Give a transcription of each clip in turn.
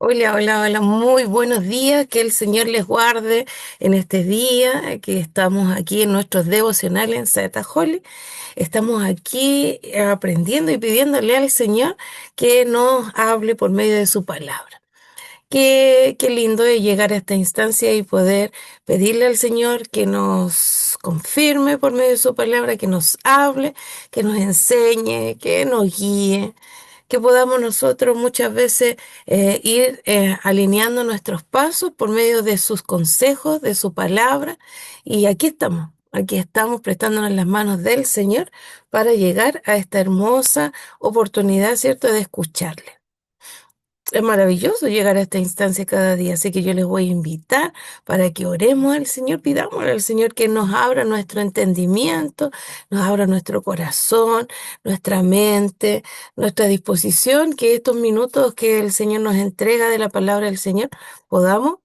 Hola, hola, hola, muy buenos días, que el Señor les guarde en este día, que estamos aquí en nuestros devocionales en Zeta Holy. Estamos aquí aprendiendo y pidiéndole al Señor que nos hable por medio de su palabra. Qué lindo es llegar a esta instancia y poder pedirle al Señor que nos confirme por medio de su palabra, que nos hable, que nos enseñe, que nos guíe, que podamos nosotros muchas veces ir alineando nuestros pasos por medio de sus consejos, de su palabra. Y aquí estamos prestándonos las manos del Señor para llegar a esta hermosa oportunidad, ¿cierto?, de escucharle. Es maravilloso llegar a esta instancia cada día, así que yo les voy a invitar para que oremos al Señor, pidámosle al Señor que nos abra nuestro entendimiento, nos abra nuestro corazón, nuestra mente, nuestra disposición, que estos minutos que el Señor nos entrega de la palabra del Señor podamos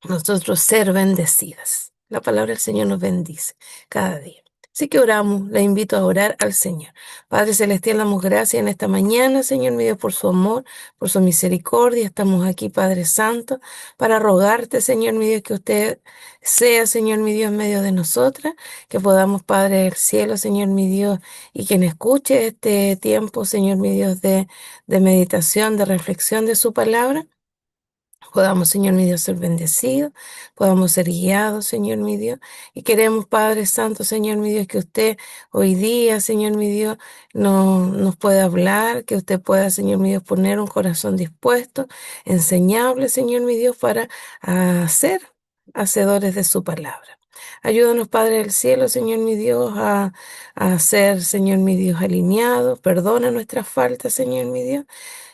nosotros ser bendecidas. La palabra del Señor nos bendice cada día. Así que oramos, la invito a orar al Señor. Padre Celestial, damos gracias en esta mañana, Señor mi Dios, por su amor, por su misericordia. Estamos aquí, Padre Santo, para rogarte, Señor mi Dios, que usted sea, Señor mi Dios, en medio de nosotras, que podamos, Padre del cielo, Señor mi Dios, y quien escuche este tiempo, Señor mi Dios, de meditación, de reflexión de su palabra. Podamos, Señor mi Dios, ser bendecidos, podamos ser guiados, Señor mi Dios. Y queremos, Padre Santo, Señor mi Dios, que usted hoy día, Señor mi Dios, nos pueda hablar, que usted pueda, Señor mi Dios, poner un corazón dispuesto, enseñable, Señor mi Dios, para ser hacedores de su palabra. Ayúdanos, Padre del cielo, Señor mi Dios, a ser, Señor mi Dios, alineados. Perdona nuestras faltas, Señor mi Dios.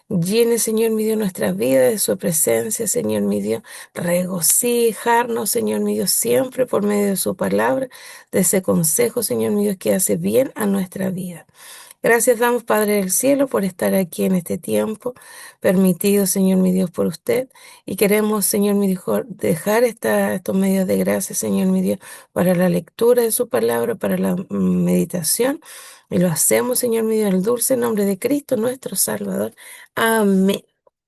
Llene, Señor mi Dios, nuestras vidas de su presencia, Señor mi Dios. Regocijarnos, Señor mi Dios, siempre por medio de su palabra, de ese consejo, Señor mi Dios, que hace bien a nuestra vida. Gracias damos, Padre del cielo, por estar aquí en este tiempo, permitido, Señor mi Dios, por usted. Y queremos, Señor mi Dios, dejar estos medios de gracia, Señor mi Dios, para la lectura de su palabra, para la meditación. Y lo hacemos, Señor mi Dios, en el dulce nombre de Cristo, nuestro Salvador. Amén.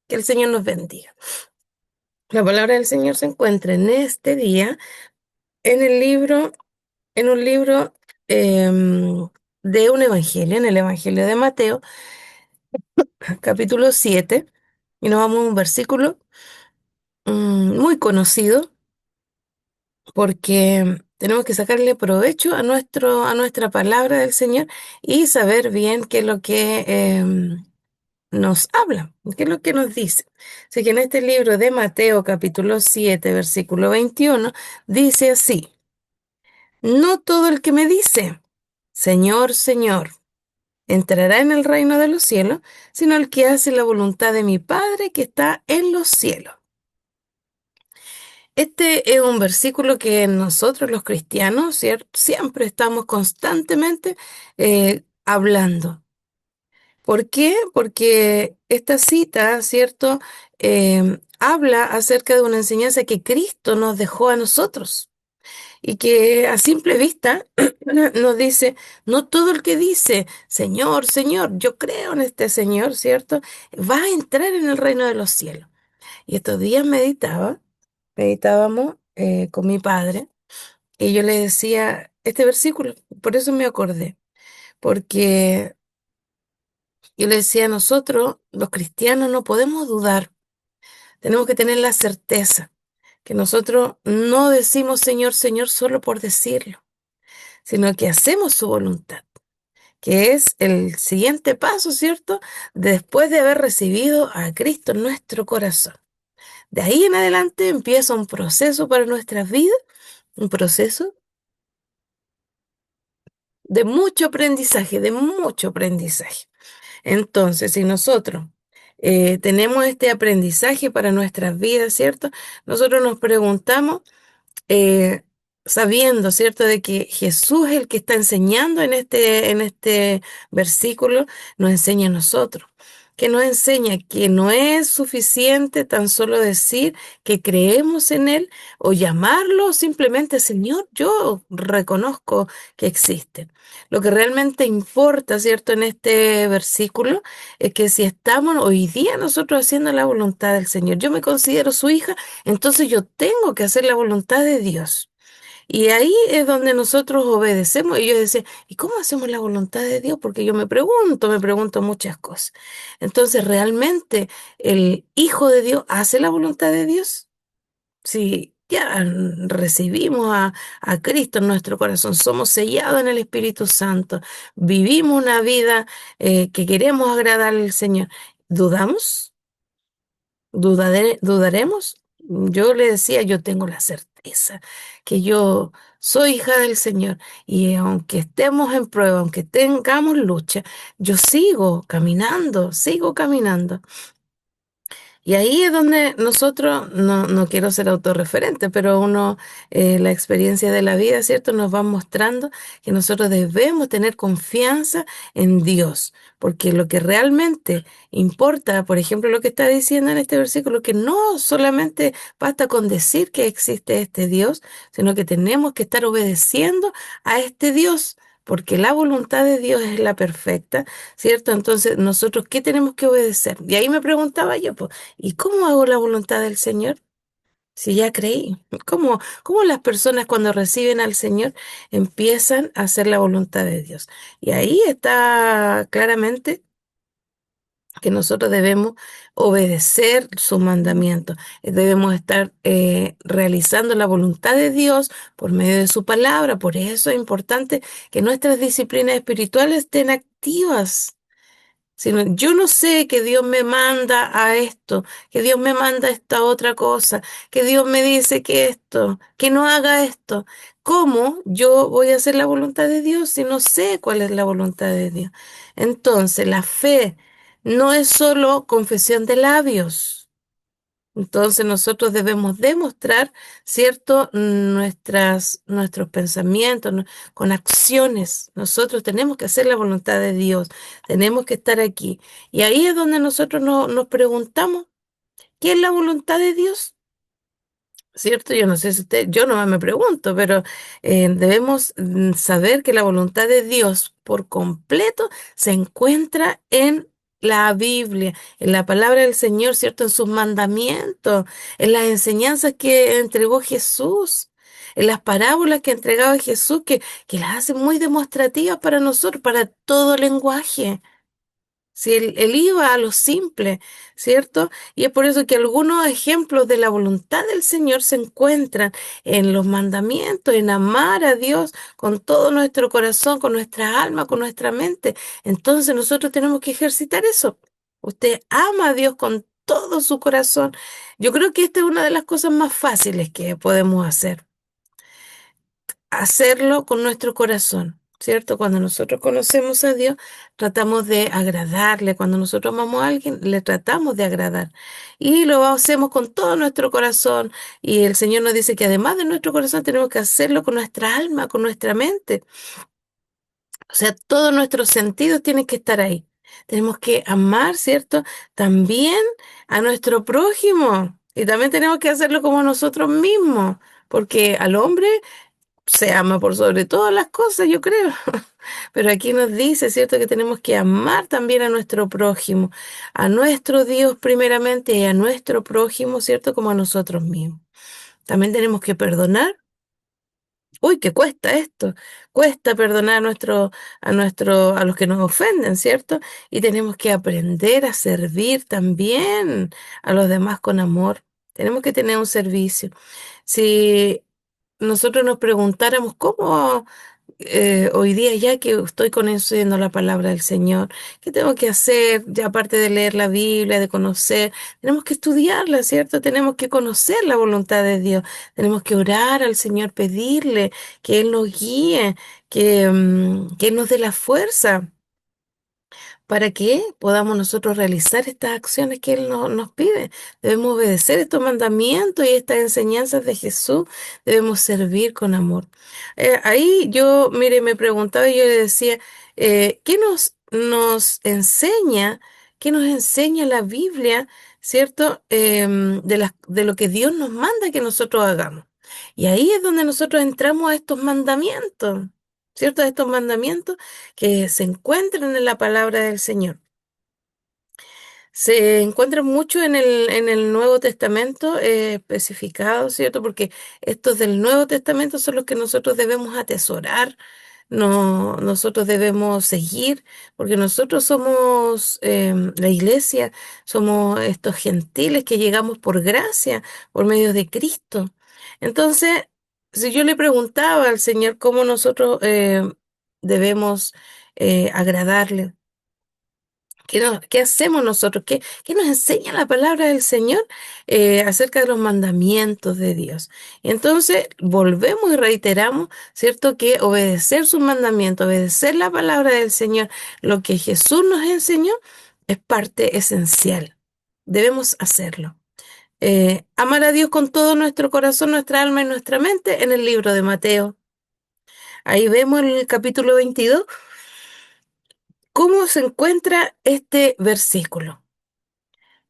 Que el Señor nos bendiga. La palabra del Señor se encuentra en este día en el libro, en un libro de un evangelio, en el Evangelio de Mateo, capítulo 7, y nos vamos a un versículo muy conocido porque tenemos que sacarle provecho a nuestra palabra del Señor y saber bien qué es lo que nos habla, qué es lo que nos dice. Así que en este libro de Mateo, capítulo 7, versículo 21, dice así: No todo el que me dice, Señor, Señor, entrará en el reino de los cielos, sino el que hace la voluntad de mi Padre que está en los cielos. Este es un versículo que nosotros los cristianos, siempre estamos constantemente hablando. ¿Por qué? Porque esta cita, ¿cierto? Habla acerca de una enseñanza que Cristo nos dejó a nosotros y que a simple vista nos dice, no todo el que dice, Señor, Señor, yo creo en este Señor, ¿cierto? Va a entrar en el reino de los cielos. Y estos días meditábamos con mi padre y yo le decía este versículo, por eso me acordé, porque yo le decía, nosotros, los cristianos, no podemos dudar, tenemos que tener la certeza que nosotros no decimos Señor, Señor solo por decirlo, sino que hacemos su voluntad, que es el siguiente paso, ¿cierto? Después de haber recibido a Cristo en nuestro corazón. De ahí en adelante empieza un proceso para nuestras vidas, un proceso de mucho aprendizaje, de mucho aprendizaje. Entonces, si nosotros tenemos este aprendizaje para nuestras vidas, ¿cierto? Nosotros nos preguntamos, eh, sabiendo, ¿cierto?, de que Jesús es el que está enseñando en este versículo, nos enseña a nosotros. que nos enseña que no es suficiente tan solo decir que creemos en Él o llamarlo simplemente Señor, yo reconozco que existe. Lo que realmente importa, ¿cierto? En este versículo es que si estamos hoy día nosotros haciendo la voluntad del Señor, yo me considero su hija, entonces yo tengo que hacer la voluntad de Dios. Y ahí es donde nosotros obedecemos. Y yo decía, ¿y cómo hacemos la voluntad de Dios? Porque yo me pregunto muchas cosas. Entonces, ¿realmente el Hijo de Dios hace la voluntad de Dios? Si ya recibimos a Cristo en nuestro corazón, somos sellados en el Espíritu Santo, vivimos una vida que queremos agradar al Señor, ¿dudamos? ¿Dudaremos? Yo le decía, yo tengo la certeza que yo soy hija del Señor y aunque estemos en prueba, aunque tengamos lucha, yo sigo caminando, sigo caminando. Y ahí es donde nosotros, no quiero ser autorreferente, pero uno, la experiencia de la vida, ¿cierto? Nos va mostrando que nosotros debemos tener confianza en Dios, porque lo que realmente importa, por ejemplo, lo que está diciendo en este versículo, que no solamente basta con decir que existe este Dios, sino que tenemos que estar obedeciendo a este Dios. Porque la voluntad de Dios es la perfecta, ¿cierto? Entonces, nosotros, ¿qué tenemos que obedecer? Y ahí me preguntaba yo, pues, ¿y cómo hago la voluntad del Señor? Si ya creí. ¿Cómo las personas cuando reciben al Señor empiezan a hacer la voluntad de Dios? Y ahí está claramente que nosotros debemos obedecer sus mandamientos. Debemos estar realizando la voluntad de Dios por medio de su palabra. Por eso es importante que nuestras disciplinas espirituales estén activas. Yo no sé que Dios me manda a esto, que Dios me manda a esta otra cosa, que Dios me dice que esto, que no haga esto. ¿Cómo yo voy a hacer la voluntad de Dios si no sé cuál es la voluntad de Dios? Entonces, la fe no es solo confesión de labios. Entonces nosotros debemos demostrar, ¿cierto? Nuestros pensamientos con acciones. Nosotros tenemos que hacer la voluntad de Dios, tenemos que estar aquí. Y ahí es donde nosotros nos preguntamos, ¿qué es la voluntad de Dios? ¿Cierto? Yo no sé si usted, yo no me pregunto, pero debemos saber que la voluntad de Dios por completo se encuentra en la Biblia, en la palabra del Señor, ¿cierto? En sus mandamientos, en las enseñanzas que entregó Jesús, en las parábolas que entregaba Jesús, que las hace muy demostrativas para nosotros, para todo lenguaje. Si él iba a lo simple, ¿cierto? Y es por eso que algunos ejemplos de la voluntad del Señor se encuentran en los mandamientos, en amar a Dios con todo nuestro corazón, con nuestra alma, con nuestra mente. Entonces nosotros tenemos que ejercitar eso. Usted ama a Dios con todo su corazón. Yo creo que esta es una de las cosas más fáciles que podemos hacerlo con nuestro corazón, ¿cierto? Cuando nosotros conocemos a Dios, tratamos de agradarle. Cuando nosotros amamos a alguien, le tratamos de agradar. Y lo hacemos con todo nuestro corazón. Y el Señor nos dice que además de nuestro corazón, tenemos que hacerlo con nuestra alma, con nuestra mente. O sea, todos nuestros sentidos tienen que estar ahí. Tenemos que amar, ¿cierto? También a nuestro prójimo. Y también tenemos que hacerlo como nosotros mismos. Porque al hombre se ama por sobre todas las cosas, yo creo. Pero aquí nos dice, ¿cierto?, que tenemos que amar también a nuestro prójimo, a nuestro Dios primeramente y a nuestro prójimo, ¿cierto?, como a nosotros mismos. También tenemos que perdonar. Uy, ¿qué cuesta esto? Cuesta perdonar a los que nos ofenden, ¿cierto? Y tenemos que aprender a servir también a los demás con amor. Tenemos que tener un servicio. Si nosotros nos preguntáramos cómo hoy día, ya que estoy conociendo la palabra del Señor, ¿qué tengo que hacer? Ya aparte de leer la Biblia, de conocer, tenemos que estudiarla, ¿cierto? Tenemos que conocer la voluntad de Dios, tenemos que orar al Señor, pedirle que Él nos guíe, que Él nos dé la fuerza para que podamos nosotros realizar estas acciones que Él nos pide. Debemos obedecer estos mandamientos y estas enseñanzas de Jesús. Debemos servir con amor. Ahí yo, mire, me preguntaba y yo le decía, ¿qué nos enseña? ¿Qué nos enseña la Biblia, cierto? De lo que Dios nos manda que nosotros hagamos. Y ahí es donde nosotros entramos a estos mandamientos, ¿cierto? A estos mandamientos que se encuentran en la palabra del Señor. Se encuentran mucho en el Nuevo Testamento especificados, ¿cierto? Porque estos del Nuevo Testamento son los que nosotros debemos atesorar, no, nosotros debemos seguir, porque nosotros somos la iglesia, somos estos gentiles que llegamos por gracia, por medio de Cristo. Entonces, si yo le preguntaba al Señor cómo nosotros debemos agradarle, ¿qué hacemos nosotros? ¿Qué nos enseña la palabra del Señor acerca de los mandamientos de Dios? Y entonces volvemos y reiteramos, ¿cierto? Que obedecer sus mandamientos, obedecer la palabra del Señor, lo que Jesús nos enseñó, es parte esencial. Debemos hacerlo. Amar a Dios con todo nuestro corazón, nuestra alma y nuestra mente en el libro de Mateo. Ahí vemos en el capítulo 22 cómo se encuentra este versículo.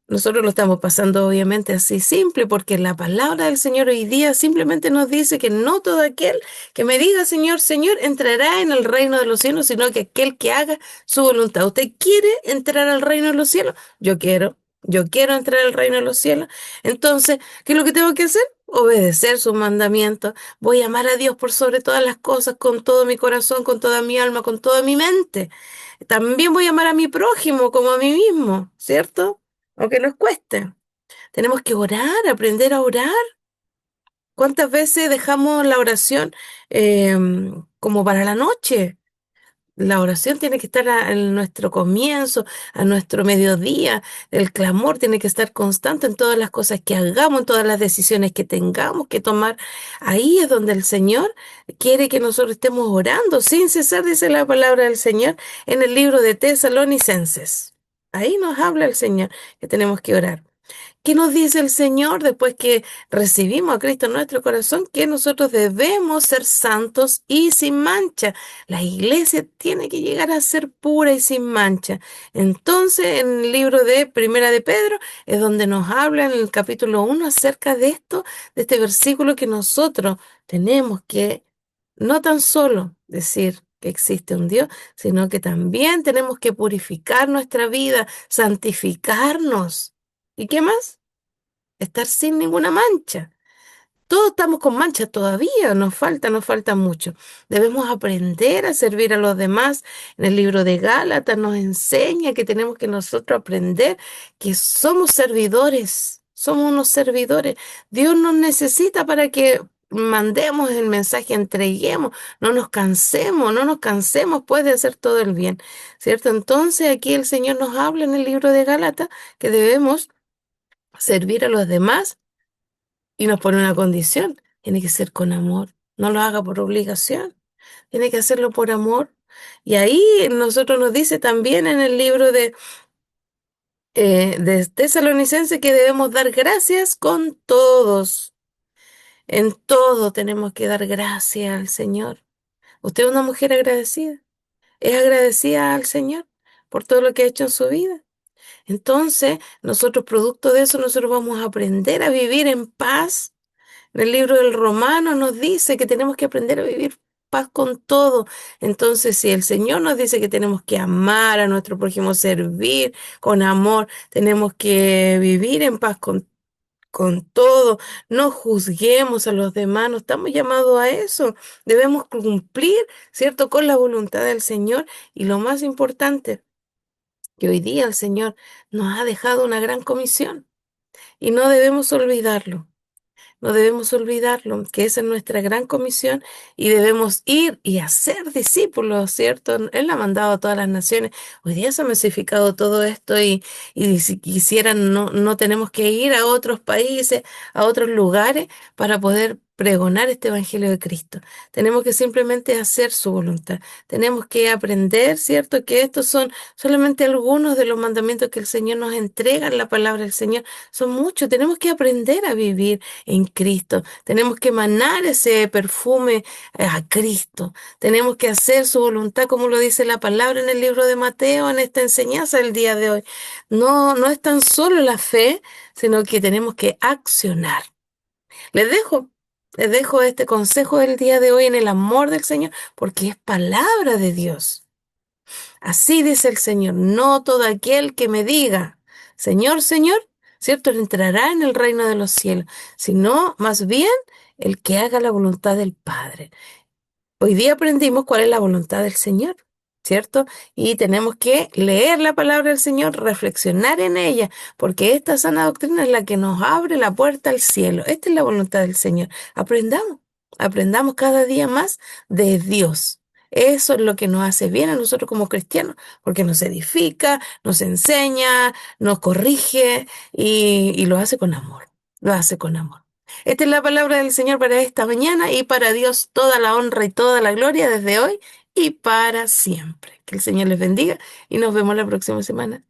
Nosotros lo estamos pasando obviamente así simple porque la palabra del Señor hoy día simplemente nos dice que no todo aquel que me diga Señor, Señor, entrará en el reino de los cielos, sino que aquel que haga su voluntad. ¿Usted quiere entrar al reino de los cielos? Yo quiero entrar al reino de los cielos. Entonces, ¿qué es lo que tengo que hacer? Obedecer sus mandamientos. Voy a amar a Dios por sobre todas las cosas, con todo mi corazón, con toda mi alma, con toda mi mente. También voy a amar a mi prójimo como a mí mismo, ¿cierto? Aunque nos cueste. Tenemos que orar, aprender a orar. ¿Cuántas veces dejamos la oración como para la noche? La oración tiene que estar en nuestro comienzo, a nuestro mediodía. El clamor tiene que estar constante en todas las cosas que hagamos, en todas las decisiones que tengamos que tomar. Ahí es donde el Señor quiere que nosotros estemos orando sin cesar, dice la palabra del Señor en el libro de Tesalonicenses. Ahí nos habla el Señor que tenemos que orar. ¿Qué nos dice el Señor después que recibimos a Cristo en nuestro corazón? Que nosotros debemos ser santos y sin mancha. La iglesia tiene que llegar a ser pura y sin mancha. Entonces, en el libro de Primera de Pedro es donde nos habla en el capítulo 1 acerca de esto, de este versículo que nosotros tenemos que no tan solo decir que existe un Dios, sino que también tenemos que purificar nuestra vida, santificarnos. ¿Y qué más? Estar sin ninguna mancha. Todos estamos con manchas todavía, nos falta mucho. Debemos aprender a servir a los demás. En el libro de Gálatas nos enseña que tenemos que nosotros aprender que somos servidores, somos unos servidores. Dios nos necesita para que mandemos el mensaje, entreguemos, no nos cansemos pues de hacer todo el bien, ¿cierto? Entonces aquí el Señor nos habla en el libro de Gálatas que debemos servir a los demás y nos pone una condición. Tiene que ser con amor. No lo haga por obligación. Tiene que hacerlo por amor. Y ahí nosotros nos dice también en el libro de Tesalonicense que debemos dar gracias con todos. En todo tenemos que dar gracias al Señor. ¿Usted es una mujer agradecida? ¿Es agradecida al Señor por todo lo que ha hecho en su vida? Entonces, nosotros, producto de eso, nosotros vamos a aprender a vivir en paz. En el libro del Romano nos dice que tenemos que aprender a vivir paz con todo. Entonces, si el Señor nos dice que tenemos que amar a nuestro prójimo, servir con amor, tenemos que vivir en paz con todo, no juzguemos a los demás, no estamos llamados a eso. Debemos cumplir, ¿cierto?, con la voluntad del Señor. Y lo más importante, que hoy día el Señor nos ha dejado una gran comisión y no debemos olvidarlo. No debemos olvidarlo, que esa es nuestra gran comisión y debemos ir y hacer discípulos, ¿cierto? Él ha mandado a todas las naciones. Hoy día se ha masificado todo esto y si quisieran, no tenemos que ir a otros países, a otros lugares para poder pregonar este Evangelio de Cristo. Tenemos que simplemente hacer su voluntad. Tenemos que aprender, ¿cierto? Que estos son solamente algunos de los mandamientos que el Señor nos entrega en la palabra del Señor. Son muchos. Tenemos que aprender a vivir en Cristo. Tenemos que emanar ese perfume a Cristo. Tenemos que hacer su voluntad, como lo dice la palabra en el libro de Mateo, en esta enseñanza del día de hoy. No, no es tan solo la fe, sino que tenemos que accionar. Les dejo, les dejo este consejo del día de hoy en el amor del Señor, porque es palabra de Dios. Así dice el Señor, no todo aquel que me diga, Señor, Señor, cierto, entrará en el reino de los cielos, sino más bien el que haga la voluntad del Padre. Hoy día aprendimos cuál es la voluntad del Señor, ¿cierto? Y tenemos que leer la palabra del Señor, reflexionar en ella, porque esta sana doctrina es la que nos abre la puerta al cielo. Esta es la voluntad del Señor. Aprendamos, aprendamos cada día más de Dios. Eso es lo que nos hace bien a nosotros como cristianos, porque nos edifica, nos enseña, nos corrige y lo hace con amor. Lo hace con amor. Esta es la palabra del Señor para esta mañana y para Dios toda la honra y toda la gloria desde hoy y para siempre. Que el Señor les bendiga y nos vemos la próxima semana.